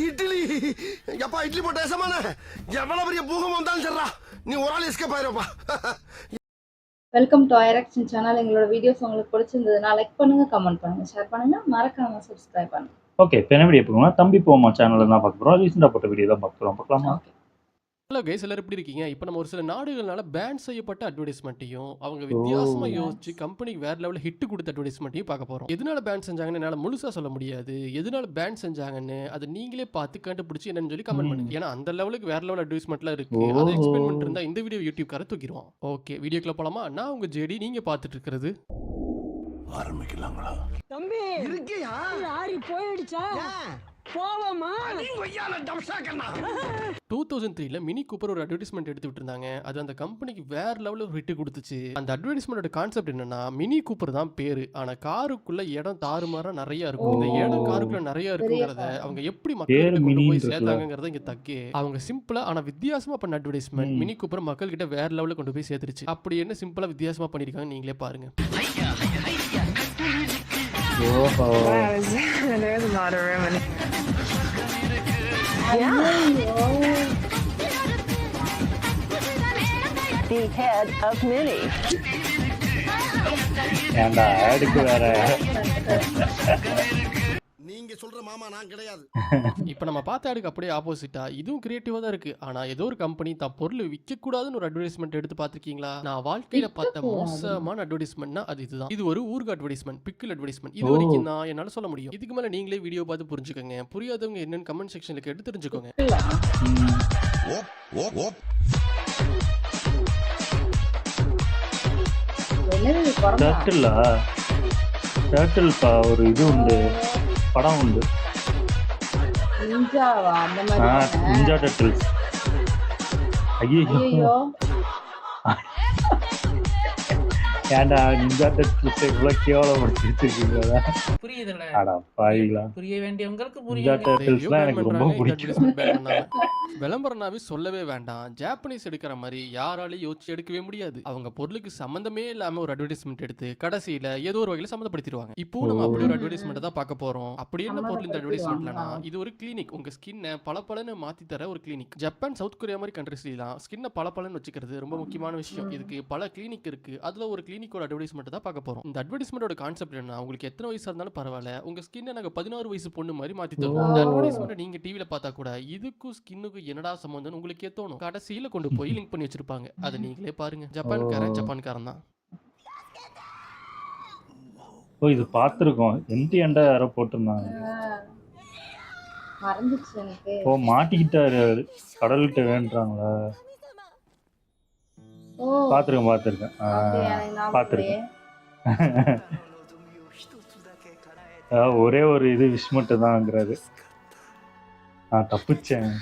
இட்லி எப்பா இட்லி போட்ட ஏசமான எவ்வளவு பெரிய பூகம் வந்தாலும் சரிடா நீ ஒரு ஆள் எஸ்கேப் ஆயிருப்பா. வெல்கம் டு ஐரக்ஷன் சேனல். எங்களோட வீடியோஸ் உங்களுக்கு பிடிச்சிருந்ததுன்னா லைக் பண்ணுங்க, கமெண்ட் பண்ணுங்க, ஷேர் பண்ணுங்க, மறக்காம சப்ஸ்கிரைப் பண்ணுங்க. ஓகே, இப்போ என்ன வீடியோ போகணும்? தம்பி போமா சேனலில் தான் பார்க்க போகிறோம். ரீசெண்டாக போட்ட வீடியோ தான் பார்க்கலாமா? ஹலோ கைஸ், எல்லாரும் எப்படி இருக்கீங்க? இப்போ நம்ம ஒரு சில நாடுகள்னால பேன் செய்யப்பட்ட அட்வர்டைஸ்மெண்ட்டையும் அவங்க வித்தியாசமா யோசிச்சு கம்பெனிக்கு வேற லெவலில் ஹிட் கொடுத்த அட்வர்டைஸ்மெண்ட்டையும் பார்க்க போறோம். எதனால பேன் செஞ்சாங்கன்னு என்னால் முழுசா சொல்ல முடியாது. எதனால பேன் செஞ்சாங்கன்னு அதை நீங்களே பார்த்து கண்டுபிடிச்சி என்னன்னு சொல்லி கமெண்ட் பண்ணுங்க. ஏன்னா அந்த லெவலுக்கு வேற லெவல் அட்வர்டைஸ்மெண்ட்லாம் இருக்கு. அதை எக்ஸ்பிளைன் பண்ணிட்டு இருந்தா இந்த வீடியோ யூடியூப்கார தூக்கிடுவோம். ஓகே, வீடியோக்குள்ள போலாமா? நான் உங்க ஜேடி, நீங்க பார்த்துட்டு இருக்கிறது ஆரம்பிக்கலாங்களா? தம்பி இருக்கியா? லாரி போயிடுச்சா? போவோமா? 2003ல மினி கூப்பர் ஒரு அட்வர்டைஸ்மெண்ட் எடுத்து விட்டுருந்தாங்க. அது அந்த கம்பெனிக்கு வேற லெவலில் ஒரு ஹிட் கொடுத்துச்சு. அந்த அட்வர்டைஸ்மெண்டோட கான்செப்ட் என்னன்னா, மினி கூப்பர் தான் பேரு, ஆனா காருக்குள்ள இடம் தாறுமாறா நிறைய இருக்கும். இந்த இடம் காருக்குள்ள நிறைய இருக்குங்கிறத அவங்க எப்படி மக்கள்கிட்ட கொண்டு போய் சேர்த்தாங்கிறத இங்க தக்கே. அவங்க சிம்பிளா ஆனா வித்தியாசமா பண்ண அட்வர்டைஸ்மெண்ட் மினி கூப்பர் மக்கள் கிட்ட வேற லெவலில் கொண்டு போய் சேர்த்துருச்சு. அப்படி என்ன சிம்பிளா வித்தியாசமா பண்ணிருக்காங்க நீங்களே பாருங்க. There's a lot of room in the head of Minnie. ஏன்டா ஆடுக்கு வேற நீங்க சொல்ற மாமா நான் கிடையாது. இப்போ நம்ம பார்த்த ஆடுக்கு அப்படியே ஆப்போசிட்டா இதுவும் கிரியேட்டிவா தான் இருக்கு. ஆனா ஏதோ ஒரு கம்பெனி தான் பொருள் விற்க கூடாதுன்னு ஒரு அட்வர்டைஸ்மெண்ட் எடுத்து பார்த்திருக்கீங்களா? நான் வாழ்க்கையில பார்த்த மோசமான அட்வர்டைஸ்மெண்ட்னா அது இதுதான். இது ஒரு ஊர்க அட்வர்டைஸ்மெண்ட், பிக்கிள் அட்வர்டைஸ்மெண்ட். இது வரைக்கும் தான் என்னால சொல்ல முடியும். இதுக்கு மேல நீங்களே வீடியோ பார்த்து புரிஞ்சுக்கோங்க. புரியாதவங்க என்னன்னு கமெண்ட் செக்ஷன்ல கேட்டு தெரிஞ்சுக்கோங்க. டர்ட்டில்ப்பா ஒரு இது உண்டு, படம் உண்டு. நிஞ்சாவா? அந்த மாதிரி நிஞ்சா டர்ட்டில்ஸ். ஐயோ ஏன்டா நிஞ்சா டர்ட்டில்ஸ் இவ்வளோ கேவலப்படுத்தி வச்சிருக்கீங்களா? புரியுதுல்ல? அடா பாவிங்களா, புரிய வேண்டியவங்களுக்கு நிஞ்சா டர்ட்டில்ஸ்லாம் எனக்கு ரொம்ப பிடிக்கும். விளம்பரம்னாவே சொல்லவே வேண்டாம். ஜாப்பனீஸ் எடுக்கிற மாதிரி யாராலையும் யோசிச்சு எடுக்கவே முடியாது. அவங்க பொருளுக்கு சம்பந்தமே இல்லாம ஒரு அட்வர்டைஸ்மெண்ட் எடுத்து கடைசியில ஏதோ ஒரு வகையில சம்மந்தப்படுத்திடுவாங்க. இப்போ நம்ம அப்படி ஒரு அட்வர்டைஸ்மெண்ட் தான் பார்க்க போறோம். அப்படி என்ன பொருள் இந்த அட்வர்டைஸ்மெண்ட்லனா, இது ஒரு கிளினிக். உங்க ஸ்கின்னை பளபளன்னு மாத்தி தர ஒரு கிளினிக். ஜப்பான், சவுத் கொரியா மாதிரி கண்ட்ரீஸ்லாம் ஸ்கின்னை பளபளன்னு வச்சுக்கிறது ரொம்ப முக்கியமான விஷயம். இதுக்கு பல கிளினிக் இருக்கு. அதுல ஒரு கிளினிக்கோட அட்வர்டைஸ்மெண்ட் தான் பார்க்க போறோம். இந்த அட்வர்டைஸ்மெண்டோட கான்செப்ட் என்ன, உங்களுக்கு எத்தனை வயசா இருந்தாலும் பரவாயில்ல, உங்க ஸ்கின்னை நாங்க 16 வயசு பொண்ணு மாதிரி மாத்தி தருவோம். இந்த அட்வர்டைஸ்மெண்ட் நீங்க டிவில பார்த்தா கூட இதுக்கும் ஸ்கின்னுக்கும் என்னடா சம்பந்தம் உங்களுக்கே தோணும். கடைசியில கொண்டு போய் லிங்க் பண்ணி வச்சிருப்பாங்க. அதை நீங்களே பாருங்க. ஜப்பான்காரன் தான். ஓ, இது பார்த்துருக்கோம். என்ட யாரோ போட்டிருந்தாங்க. மறந்துச்சு எனக்கு. ஓ, மாட்டிக்கிட்டாரு கடல்கிட்ட வேண்டாங்களா? பார்த்துருக்கேன். ஒரே ஒரு இது விஷ் மட்டும் தான்ங்கிறாரு. நான் தப்பிச்சேன்.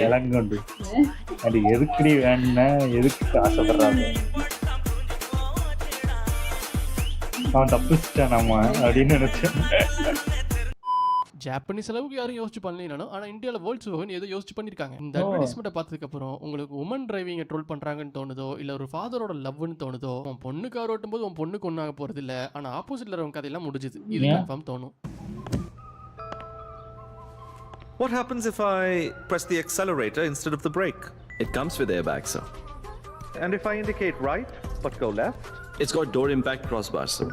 இளங்கொண்டு அது எதுக்குடி வேணும்னா எதுக்கு ஆசைப்படுறாங்க? அவன் தப்பிச்சிட்டேன் நம்ம அப்படின்னு நினைச்சேன். ஜாப்பனீஸ் அளவுக்கு யாரும் யோசிச்சு பண்ணலாம். ஆனா இந்தியாவில் வேர்ல்ட்ஸ் ஓகன் ஏதோ யோசிச்சு பண்ணிருக்காங்க. இந்த அட்வர்டைஸ்மெண்ட்டை பார்த்ததுக்கு அப்புறம் உங்களுக்கு உமன் டிரைவிங்கை ட்ரோல் பண்றாங்கன்னு தோணுதோ, இல்ல ஒரு ஃபாதரோட லவ்னு தோணுதோ, உன் பொண்ணு கார் ஓட்டும் போது உன் பொண்ணுக்கு ஒன்றாக போறது இல்ல, ஆனா ஆப்போசிட்ல இருக்கவங்க கதையெல்லாம் முடிஞ்சுது. இது கன்ஃபார்ம் தோணும். What happens if I press the accelerator instead of the brake? It comes with airbags, sir. And if I indicate right but go left? It's got door impact crossbars, sir.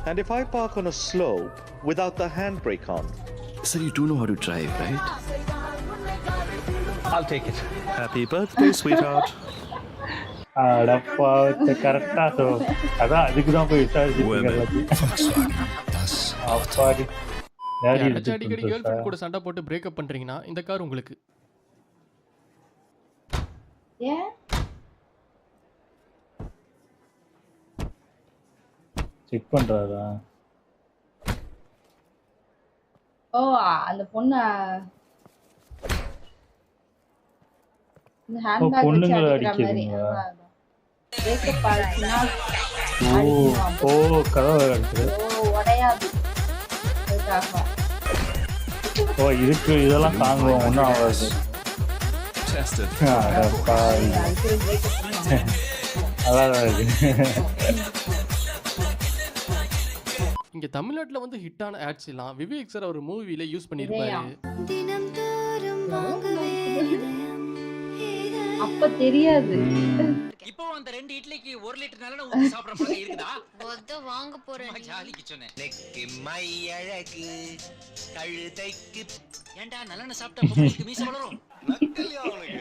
And if I park on a slope without the handbrake on? Sir, you do know how to drive, right? I'll take it. Happy birthday, sweetheart. அடப்பா, கரெக்டா. So அதான் அதுக்கு தான் போய் விசாரிச்சு அப்பாடி. அடிக்கடி girl friend கூட சண்டை போட்டு பிரேக்கப் பண்றீங்கன்னா இந்த கார் உங்களுக்கு. செக் பண்றாரா? ஓ, அந்த பொண்ணு இந்த ஹேண்ட்பேக் பொண்ணுங்களை வச்சு அடிக்கிற மாதிரி. பிரேக்கப் ஆச்சுன்னா ஓ கதவை இருக்கு. உடையாது. ஓ, இதுக்கு இதெல்லாம் தாங்குவோம், ஒன்றும் ஆகாது. அதான் இங்க தமிழ்நாட்டுல வந்து ஹிட்டான ஆட்ஸ் எல்லாம் விவேக் சார் ஒரு மூவில யூஸ் பண்ணிருப்பாரு. அப்ப தெரியாது. இப்போ அந்த 2 இட்லிக்கு 1 லிட்டர் நல்லெண்ணெய் ஊத்தி சாப்பிடுற பழக்கம் இருக்குதா? ஒத்த வாங்க போறேன். ஜாலிக்கு சொன்னேன். நெக்கு மை அழகு கழுதைக்கு ஏண்டா நல்லெண்ணெய் சாப்பிட்டா பொம்பளைக்கு மீசை வளரும். நக்கல்யா அவனுக்கு.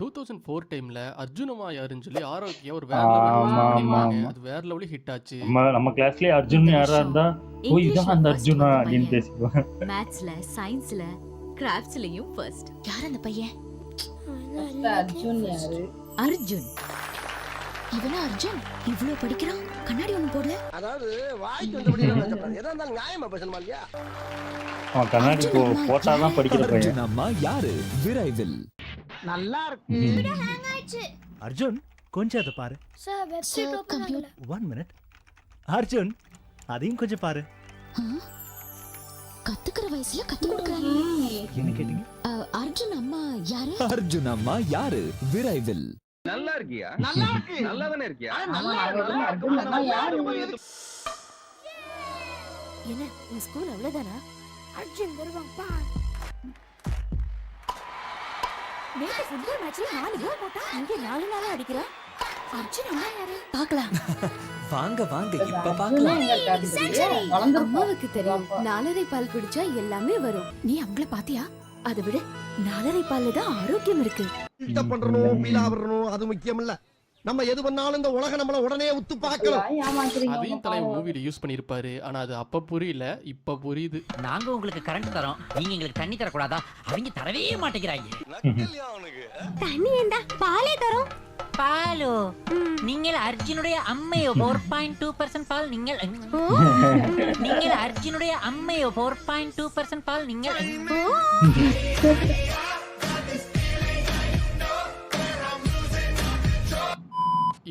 2004 டைம்ல அர்ஜுனமா யாருன்னு சொல்லி ஆரோக்கியா ஒரு வேற லெவல் பண்ணிருப்பாங்க. அது வேற லெவல் ஹிட் ஆச்சு. நம்ம கிளாஸ்லயே அர்ஜுன் யாரா இருந்தா ஓ இதான் அந்த அர்ஜுனா அப்படின்னு பேசிக்குவாங்க. மேத்ஸ்ல சயின்ஸ்ல கிராஃப்ட்ஸ்லயும் ஃபர்ஸ்ட். யார் அந்த பையன்? அர்ஜுன் யாரு? அர்ஜுன். இவனா அர்ஜுன்? இவ்ளோ படிக்கிறான், கண்ணாடி ஒண்ணு போடல. அதாவது வாய்க்கு வந்தபடி எல்லாம் பேசக்கூடாது. எதா இருந்தாலும் நியாயமா பேசணுமா இல்லையா? அவன் கண்ணாடி போட்டாதான் படிக்கிற பையன். அர்ஜுனம்மா யாரு விரைவில் நல்லா இருக்கு. அர்ஜுன் கொஞ்சம் அதை பாரு. சார் வெப்சைட் ஓபன் பண்ணல. 1 மினிட். அர்ஜுன் அதையும் கொஞ்சம் பாரு. கத்துக்கிற வயசுல கத்து கொடுக்கறாங்க. என்ன கேட்டீங்க? அர்ஜுன் அம்மா யாரு? அர்ஜுனம்மா யாரு விரைவில். நல்லா இருக்கியா? நல்லா இருக்கு. நல்லா தானே இருக்கியா? அர்ஜுன் அம்மா யாரு? என்ன உங்க ஸ்கூல் அவ்வளவுதானா? அர்ஜுன் வருவான் பா. நேத்து ஃபுட்பால் மேட்ச்ல 4 கோல் போட்டா இங்க 4 நாளா அடிக்குறான். அர்ஜுன் அம்மா யாரு? பார்க்கலாம். வாங்க வாங்க இப்ப அர்ஜுன் பார்க்கலாம். எங்க காட்டுது? வளர்ந்து அம்மாவுக்கு தெரியும் 4.5 பால் குடிச்சா எல்லாமே வரும். நீ அவங்கள பாத்தியா? அதை விட 4.5 பால்ல தான் ஆரோக்கியம் இருக்கு. இஷ்ட பண்றணும் பீலா வரணும் அது முக்கியம் இல்ல. நம்ம எது பண்ணாலும் இந்த உலகம் நம்மள உடனே உத்து பார்க்கலாம். ஏமாத்துறீங்க. அதையும் தலைவன் மூவில யூஸ் பண்ணிருப்பாரு. ஆனா அது அப்ப புரியல, இப்ப புரியுது. நாங்க உங்களுக்கு கரண்ட் தரோம், நீங்க எங்களுக்கு தண்ணி தர கூடாதா? அவங்க தரவே மாட்டேங்கிறாங்க. நக்கல்யா அவனுக்கு. தண்ணி ஏண்டா பாலே தரோம். பாலோ நீங்கள் அர்ஜுனுடைய அம்மையோ 4.2% பால் நீங்கள் அர்ஜுனுடைய அம்மையோ 4.2% பால் நீங்கள்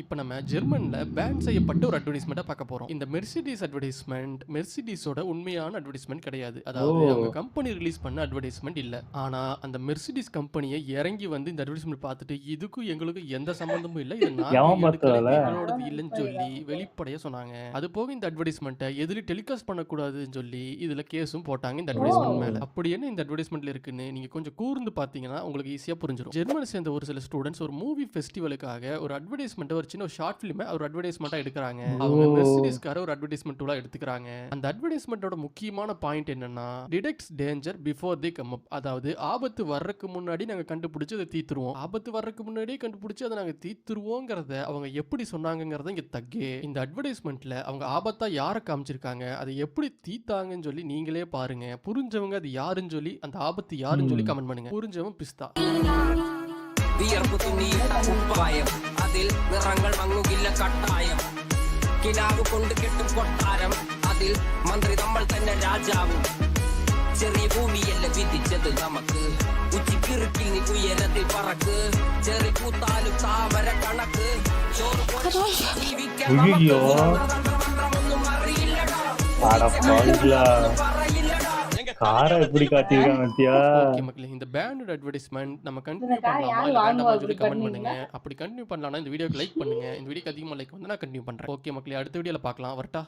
இப்போ நம்ம ஜெர்மன்ல பேன் செய்யப்பட்ட ஒரு அட்வர்டைஸ்மெண்ட்டை பார்க்க போறோம். இந்த மெர்சிடிஸ் அட்வர்டைஸ்மெண்ட் மெர்சிடிஸோட உண்மையான அட்வர்டைஸ்மெண்ட் கிடையாது. அதாவது அவங்க கம்பெனி ரிலீஸ் பண்ண அட்வர்டைஸ்மெண்ட் இல்ல. ஆனா அந்த மெர்சிடிஸ் கம்பெனியை இறங்கி வந்து இந்த அட்வர்டைஸ்மெண்ட் பார்த்துட்டு இதுக்கும் எங்களுக்கு எந்த சம்பந்தமும் இல்லை, இது எங்களோடது இல்லைன்னு சொல்லி வெளிப்படையா சொன்னாங்க. அது போக இந்த அட்வர்டைஸ்மெண்ட்டை எதுல டெலிகாஸ்ட் பண்ணக்கூடாதுன்னு சொல்லி இதுல கேஸும் போட்டாங்க இந்த அட்வர்டைஸ்மெண்ட் மேல. அப்படி என்ன இந்த அட்வர்டைஸ்மெண்ட்ல இருக்குன்னு நீங்க கொஞ்சம் கூர்ந்து பாத்தீங்கன்னா உங்களுக்கு ஈஸியா புரிஞ்சிடும். ஜெர்மனி சேர்ந்த ஒரு சில ஸ்டூடெண்ட்ஸ் ஒரு மூவி ஃபெஸ்டிவலுக்காக ஒரு அட்வர்டைஸ்மெண்ட் ஒரு சின்ன ஷார்ட் ஃபிலிம் ஒரு அட்வர்டைஸ்மெண்டா எடுக்கிறாங்க. அவங்க மெர்சிடிஸ்கார ஒரு அட்வர்டைஸ்மெண்ட்டா எடுத்துக்கிறாங்க. அந்த அட்வர்டைஸ்மெண்ட்டோட முக்கியமான பாயிண்ட் என்னன்னா detects danger before the come up. அதாவது ஆபத்து வர்றதுக்கு முன்னாடி நாங்க கண்டுபிடிச்சு அதை தீத்துருவோம். ஆபத்து வர்றதுக்கு முன்னாடியே கண்டுபிடிச்சு அதை நாங்க தீத்துருவோங்கிறத அவங்க எப்படி சொன்னாங்கிறத இங்க தக்கே. இந்த அட்வர்டைஸ்மெண்ட்ல அவங்க ஆபத்தா யாரை காமிச்சிருக்காங்க, அதை எப்படி தீத்தாங்கன்னு சொல்லி நீங்களே பாருங்க. புரிஞ்சவங்க அது யாருன்னு சொல்லி அந்த ஆபத்து யாருன்னு சொல்லி கமெண்ட் பண்ணுங்க. புரிஞ்சவன் பிஸ்தா. വിയർപ്പ് തുണിയിട്ട കുപ്പായം അതിൽ നിറങ്ങൾ മങ്ങുകില്ല കട്ടായം കിനാവ് കൊണ്ട് കെട്ടും കൊട്ടാരം അതിൽ മന്ത്രി നമ്മൾ തന്നെ രാജാവും ചെറിയ ഭൂമിയല്ല വിധിച്ചത് നമുക്ക് ഉച്ചിക്കിറുക്കിൽ നീ ഉയരത്തിൽ പറക്ക് ചെറി കൂത്താലും താമര കണക്ക് ചോറ് ജീവിക്കാൻ മന്ത്രമൊന്നും അറിയില്ലടാ காரை எப்படி காட்டிருக்காங்க பத்தியா? ஓகே மக்களே, இந்த பேண்டோட அட்வர்டைஸ்மெண்ட் நம்ம கண்டினியூ பண்ணலாமா இல்ல வேண்டாமா சொல்லி கமெண்ட் பண்ணுங்க. அப்படி கண்டினியூ பண்ணலாம்னா இந்த வீடியோக்கு லைக் பண்ணுங்க. இந்த வீடியோக்கு அதிகமா லைக் வந்து நான் கண்டினியூ பண்றேன். ஓகே மக்களே, அடுத்த வீடியோல பார்க்கலாம். வரட்டா.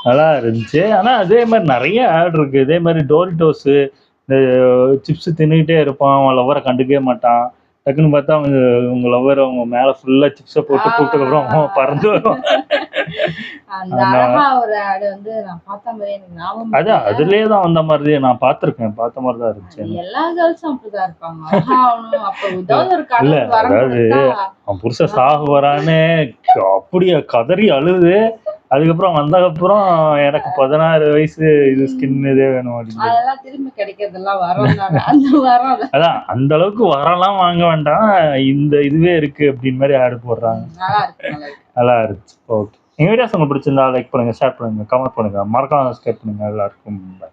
நல்லா இருந்துச்சு. ஆனா அதே மாதிரி நிறைய ஆட் இருக்கு. இதே மாதிரி டோரிட்டோஸ் இந்த சிப்ஸ் தின்னுகிட்டே இருப்பான், அவன் லவ்வரை கண்டுக்கவே மாட்டான். டக்குன்னு பார்த்தா அவங்க லவ்வர் அவங்க மேல ஃபுல்லா சிப்ஸை போட்டு கூப்பிட்டதுக்கப்புறம் அவன் பறந்து வரும். அந்த அழகா ஒரு ஆட் வந்து நான் பார்த்த மாதிரி எனக்கு ஞாபகம் இல்ல. அதான் அதுலயே தான் வந்த மாதிரி நான் பார்த்திருக்கேன். பார்த்த மாதிரி தான் இருந்துச்சு. எல்லா கேர்ள்ஸும் அப்படிதான் இருப்பாங்க. அழகா அவனும் அப்ப ஏதாவது ஒரு இல்ல கடவுள் அதாவது வரணும். அவன் புருஷ சாக வரான்னு அப்படியே கதறி அழுது, அதுக்கப்புறம் வந்ததுக்கப்புறம் எனக்கு 16 வயசு இது ஸ்கின் இதே வேணும் அப்படின்னு. அதெல்லாம் திரும்பி கிடைக்கிறதெல்லாம் வரோம் தானே. அந்த வரோம் அதான் அந்த அளவுக்கு வரலாம் வாங்க வேண்டாம், இந்த இதுவே இருக்கு அப்படின்னு மாதிரி ஆடு போடுறாங்க. நல்லா இருக்கு. நல்லா இருந்துச்சு. ஓகே, எங்க வீடியோஸ் உங்களுக்கு பிடிச்சிருந்தா லைக் பண்ணுங்க, ஷேர் பண்ணுங்க, கமெண்ட் பண்ணுங்க, மறக்காம சப்ஸ்கிரைப் பண்ணுங்க. எல்லாருக்கும் பை.